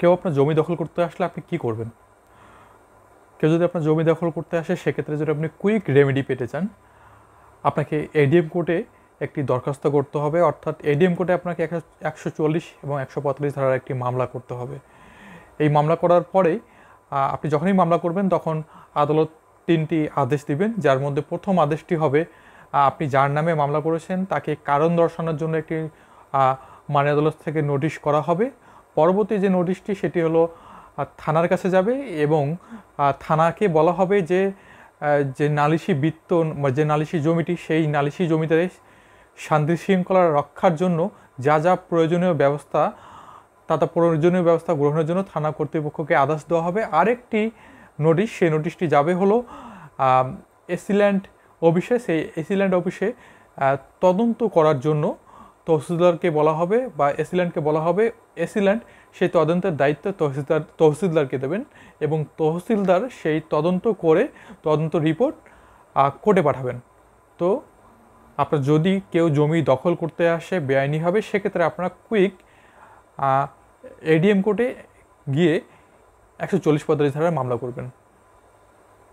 কেউ আপনার জমি দখল করতে আসলে আপনি কি করবেন? কেউ যদি আপনার জমি দখল করতে আসে, সেক্ষেত্রে যদি আপনি কুইক রেমেডি পেতে চান, আপনাকে এডিএম কোর্টে একটি দরখাস্ত করতে হবে। অর্থাৎ এডিএম কোর্টে আপনাকে 144 এবং 145 ধারার একটি মামলা করতে হবে। এই মামলা করার পরেই আপনি যখনই মামলা করবেন তখন আদালত 3টি আদেশ দিবেন, যার মধ্যে প্রথম আদেশটি হবে আপনি যার নামে মামলা করেছেন তাকে কারণ দর্শানোর জন্য একটি মানে আদালত থেকে নোটিশ করা হবে। পরবর্তী যে নোটিশটি সেটি হলো থানার কাছে যাবে এবং থানাকে বলা হবে যে যে নালিশি বৃত্ত বা যে নালিশি জমিটি, সেই নালিশি জমিতে শান্তি শৃঙ্খলা রক্ষার জন্য যা যা প্রয়োজনীয় ব্যবস্থা প্রয়োজনীয় ব্যবস্থা গ্রহণের জন্য থানা কর্তৃপক্ষকে আদেশ দেওয়া হবে। আরেকটি নোটিশ, সেই নোটিশটি যাবে হলো এসিল্যান্ড অফিসে। সেই এসিল্যান্ড অফিসে তদন্ত করার জন্য তহসিলদারকে বলা হবে বা এসিল্যান্ডকে বলা হবে। এসিল্যান্ড সেই তদন্তের দায়িত্ব তহসিলদারকে দেবেন এবং তহসিলদার সেই তদন্ত করে তদন্ত রিপোর্ট কোর্টে পাঠাবেন। তো আপনার যদি কেউ জমি দখল করতে আসে বেআইনিভাবে, সেক্ষেত্রে আপনারা কুইক এডিএম কোর্টে গিয়ে 144 ধারায় মামলা করবেন।